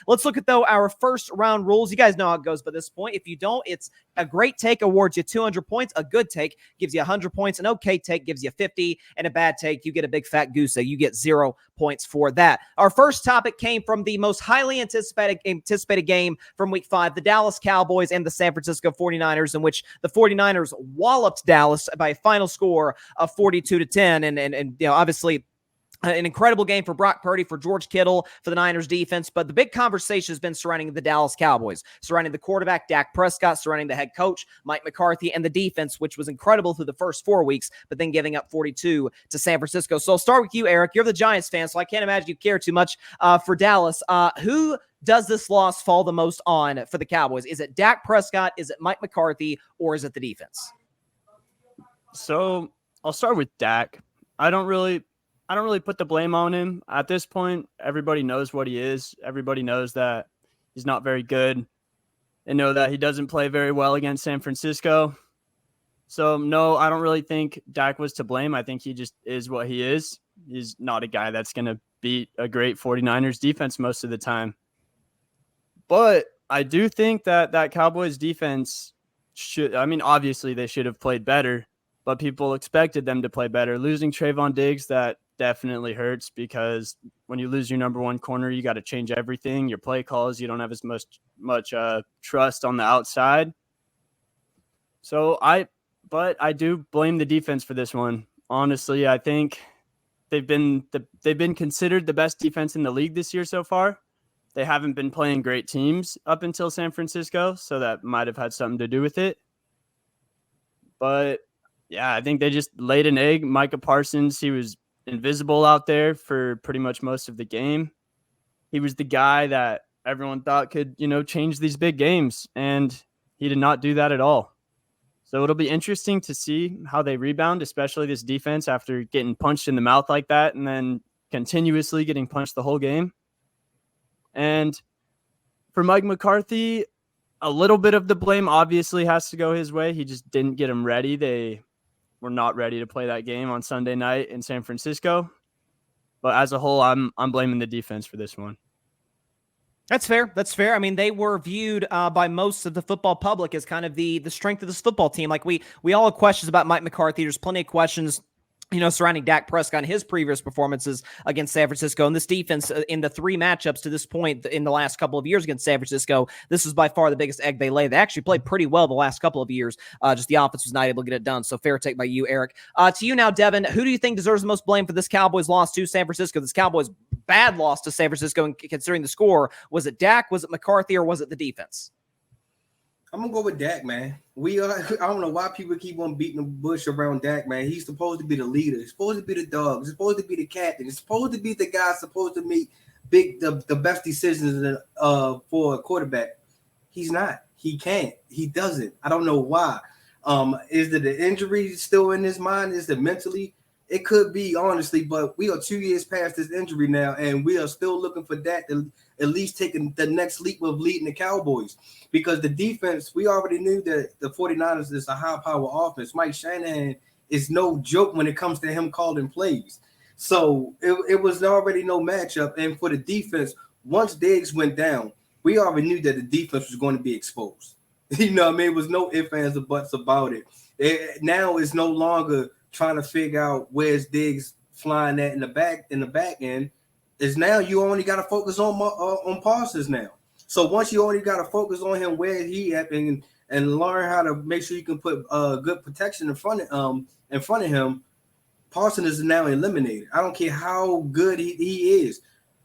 Let's look at, though, our first round rules. You guys know how it goes by this point. If you don't, it's a great take awards you 200 points. A good take gives you 100 points. An okay take gives you 50. And a bad take, you get a big fat goose egg. You get 0 points for that. Our first topic came from the most highly anticipated game from week 5, the Dallas Cowboys and the San Francisco 49ers, in which the 49ers walloped Dallas by a final score of 42-10. And obviously, an incredible game for Brock Purdy, for George Kittle, for the Niners defense. But the big conversation has been surrounding the Dallas Cowboys, surrounding the quarterback, Dak Prescott, surrounding the head coach, Mike McCarthy, and the defense, which was incredible through the first 4 weeks, but then giving up 42 to San Francisco. So I'll start with you, Eric. You're the Giants fan, so I can't imagine you care too much for Dallas. Who does this loss fall the most on for the Cowboys? Is it Dak Prescott? Is it Mike McCarthy? Or is it the defense? So I'll start with Dak. I don't really put the blame on him. At this point, everybody knows what he is. Everybody knows that he's not very good. They know that he doesn't play very well against San Francisco. So, no, I don't really think Dak was to blame. I think he just is what he is. He's not a guy that's going to beat a great 49ers defense most of the time. But I do think that Cowboys defense obviously they should have played better, but people expected them to play better. Losing Trayvon Diggs, that definitely hurts, because when you lose your number one corner, you got to change everything. Your play calls, you don't have as much trust on the outside. But I do blame the defense for this one. Honestly, I think they've been considered the best defense in the league this year so far. They haven't been playing great teams up until San Francisco, so that might have had something to do with it. But yeah, I think they just laid an egg. Micah Parsons, he was invisible out there for pretty much most of the game. He was the guy that everyone thought could, change these big games, and he did not do that at all. So it'll be interesting to see how they rebound, especially this defense after getting punched in the mouth like that and then continuously getting punched the whole game. And for Mike McCarthy, a little bit of the blame obviously has to go his way. He just didn't get him ready. They were not ready to play that game on Sunday night in San Francisco. But as a whole, I'm blaming the defense for this one. That's fair. That's fair. I mean, they were viewed by most of the football public as kind of the strength of this football team. Like we all have questions about Mike McCarthy. There's plenty of questions, surrounding Dak Prescott and his previous performances against San Francisco. And this defense in the 3 matchups to this point in the last couple of years against San Francisco, this is by far the biggest egg they lay. They actually played pretty well the last couple of years. Just the offense was not able to get it done. So fair take by you, Eric. To you now, Devin, who do you think deserves the most blame for this Cowboys loss to San Francisco? This Cowboys bad loss to San Francisco, and considering the score, was it Dak, was it McCarthy, or was it the defense? I'm going to go with Dak, man. I don't know why people keep on beating the bush around Dak, man. He's supposed to be the leader. He's supposed to be the dog. He's supposed to be the captain. He's supposed to be the guy supposed to make the best decisions for a quarterback. He's not. He can't. He doesn't. I don't know why. Is it the injury still in his mind? Is it mentally? It could be, honestly, but we are 2 years past this injury now, and we are still looking for Dak to at least taking the next leap of leading the Cowboys, because the defense, we already knew that the 49ers is a high-power offense. Mike Shanahan is no joke when it comes to him calling plays. So it was already no matchup. And for the defense, once Diggs went down, we already knew that the defense was going to be exposed. It was no ifs, ands, or buts about it. Now it's no longer trying to figure out where's Diggs flying at in the back end. Is now you only got to focus on Parsons now. So once you only got to focus on him where he at and learn how to make sure you can put good protection in front of him, Parsons is now eliminated. I don't care how good he is.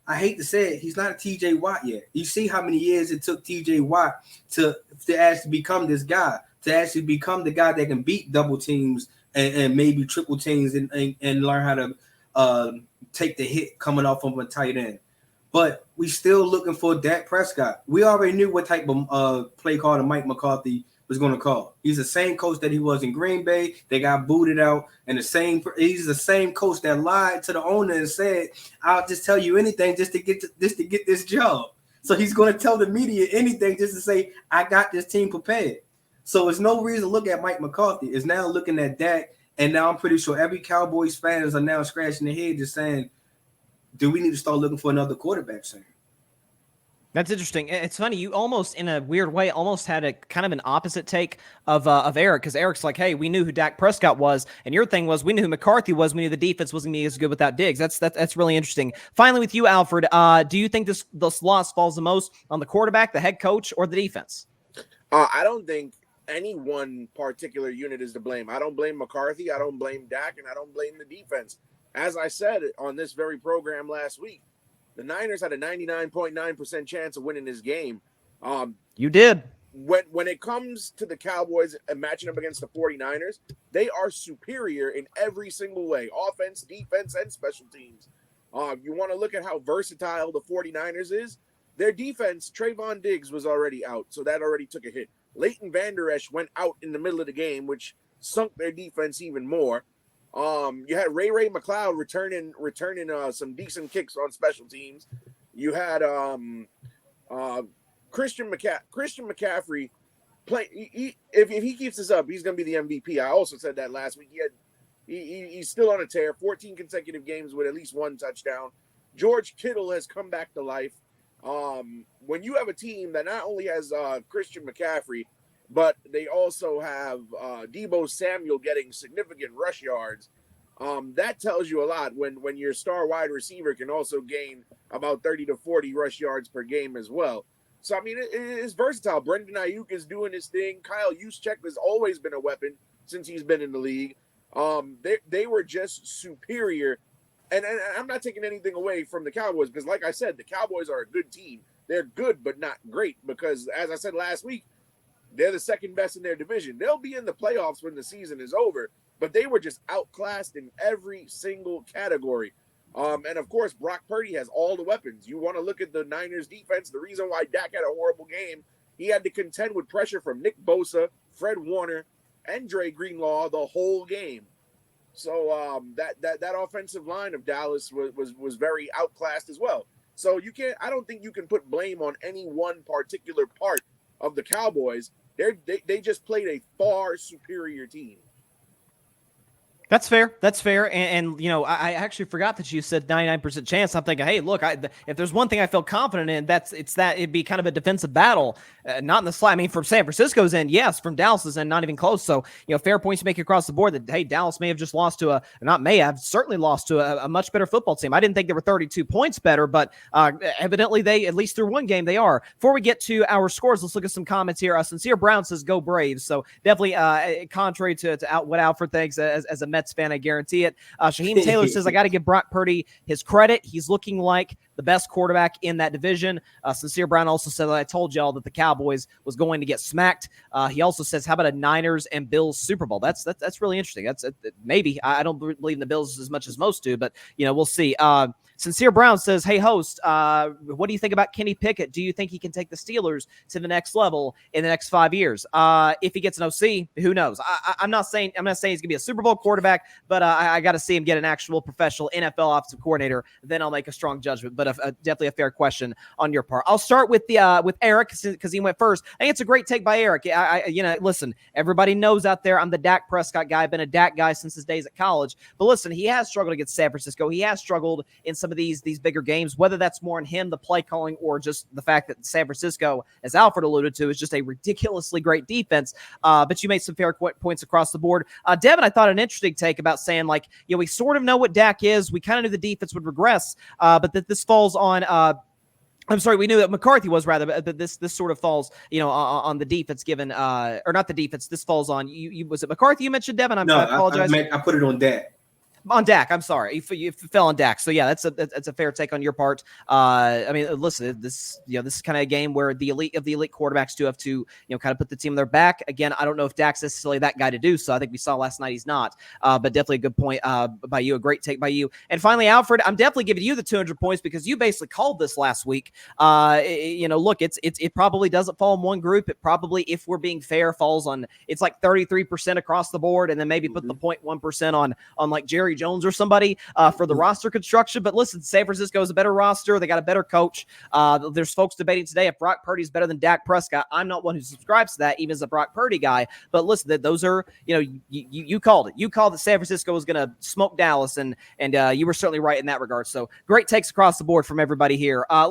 I hate to say it, he's not a TJ Watt yet. You see how many years it took TJ Watt to actually become this guy, to actually become the guy that can beat double teams and maybe triple teams and learn how to take the hit coming off of a tight end. But we still looking for Dak Prescott. We already knew what type of play caller Mike McCarthy was going to call. He's the same coach that he was in Green Bay. They got booted out, and he's the same coach that lied to the owner and said, "I'll just tell you anything just to get this job." So he's going to tell the media anything just to say, "I got this team prepared." So it's no reason to look at Mike McCarthy. It's now looking at Dak, and now I'm pretty sure every Cowboys fans are now scratching their head just saying, do we need to start looking for another quarterback soon? That's interesting. It's funny. You almost, in a weird way, almost had a kind of an opposite take of Eric, because Eric's like, "Hey, we knew who Dak Prescott was," and your thing was, "We knew who McCarthy was. We knew the defense wasn't going to be as good without Diggs." That's really interesting. Finally, with you, Alfred, do you think this loss falls the most on the quarterback, the head coach, or the defense? I don't think any one particular unit is to blame. I don't blame McCarthy. I don't blame Dak, and I don't blame the defense. As I said on this very program last week, the Niners had a 99.9% chance of winning this game. You did. When it comes to the Cowboys and matching up against the 49ers, they are superior in every single way, offense, defense, and special teams. You want to look at how versatile the 49ers is? Their defense, Trayvon Diggs was already out, so that already took a hit. Leighton Vander Esch went out in the middle of the game, which sunk their defense even more. You had Ray McLeod returning some decent kicks on special teams. You had Christian McCaffrey play. If he keeps this up, he's going to be the MVP. I also said that last week. He's still on a tear. 14 consecutive games with at least one touchdown. George Kittle has come back to life. When you have a team that not only has Christian McCaffrey, but they also have Deebo Samuel getting significant rush yards, that tells you a lot when your star wide receiver can also gain about 30 to 40 rush yards per game as well. So, I mean, it is versatile. Brendan Ayuk is doing his thing. Kyle Juszczyk has always been a weapon since he's been in the league. They were just superior. And I'm not taking anything away from the Cowboys because, like I said, the Cowboys are a good team. They're good but not great because, as I said last week, they're the second best in their division. They'll be in the playoffs when the season is over, but they were just outclassed in every single category. And, of course, Brock Purdy has all the weapons. You want to look at the Niners defense, the reason why Dak had a horrible game, he had to contend with pressure from Nick Bosa, Fred Warner, and Dre Greenlaw the whole game. So that offensive line of Dallas was very outclassed as well. So I don't think you can put blame on any one particular part of the Cowboys. They just played a far superior team. That's fair. That's fair. And you know, I actually forgot that you said 99% chance. I'm thinking, hey, look, if there's one thing I feel confident in, it's that it'd be kind of a defensive battle, not in the slide. I mean, from San Francisco's end, yes. From Dallas's end, not even close. So, you know, fair points to make across the board that, hey, Dallas may have just lost to certainly lost to a much better football team. I didn't think they were 32 points better, but evidently they, at least through one game, they are. Before we get to our scores, let's look at some comments here. Sincere Brown says, go Braves. So definitely contrary to what Alfred thinks as a Mets fan, I guarantee it. Shaheem Taylor says, I got to give Brock Purdy his credit. He's looking like the best quarterback in that division. Sincere Brown also said that I told y'all that the Cowboys was going to get smacked. He also says, how about a Niners and Bills Super Bowl? That's really interesting. That's maybe. I don't believe in the Bills as much as most do, but you know, we'll see. Sincere Brown says, hey, host, what do you think about Kenny Pickett? Do you think he can take the Steelers to the next level in the next 5 years? If he gets an OC, who knows? I'm not saying he's going to be a Super Bowl quarterback, but I got to see him get an actual professional NFL offensive coordinator. Then I'll make a strong judgment. But definitely a fair question on your part. I'll start with with Eric because he went first. I think it's a great take by Eric. Listen, everybody knows out there I'm the Dak Prescott guy. I've been a Dak guy since his days at college. But listen, he has struggled against San Francisco. He has struggled in some of these bigger games, whether that's more on him, the play calling, or just the fact that San Francisco, as Alfred alluded to, is just a ridiculously great defense. But you made some fair points across the board. Devin, I thought an interesting take about saying, like, you know, we sort of know what Dak is. We kind of knew the defense would regress, but that this falls on I'm sorry, we knew that McCarthy was rather, but this sort of falls, you know, on the defense given, or not the defense. This falls on you. Was it McCarthy you mentioned, Devin? I apologize. I put it on Dak. On Dak, I'm sorry, you fell on Dak. So yeah, that's a fair take on your part. I mean, listen, this is kind of a game where the elite of the elite quarterbacks do have to kind of put the team on their back. Again, I don't know if Dak's necessarily that guy to do so. I think we saw last night he's not. But definitely a good point by you, a great take by you. And finally, Alfred, I'm definitely giving you the 200 points because you basically called this last week. Look, it probably doesn't fall in one group. It probably, if we're being fair, falls on it's like 33% across the board, and then maybe put the 0.1% on like Jerry Jones or somebody for the roster construction. But listen, San Francisco is a better roster. They got a better coach. There's folks debating today if Brock Purdy's better than Dak Prescott. I'm not one who subscribes to that, even as a Brock Purdy guy. But listen, those are, you called it. You called that San Francisco was going to smoke Dallas, and you were certainly right in that regard. So great takes across the board from everybody here.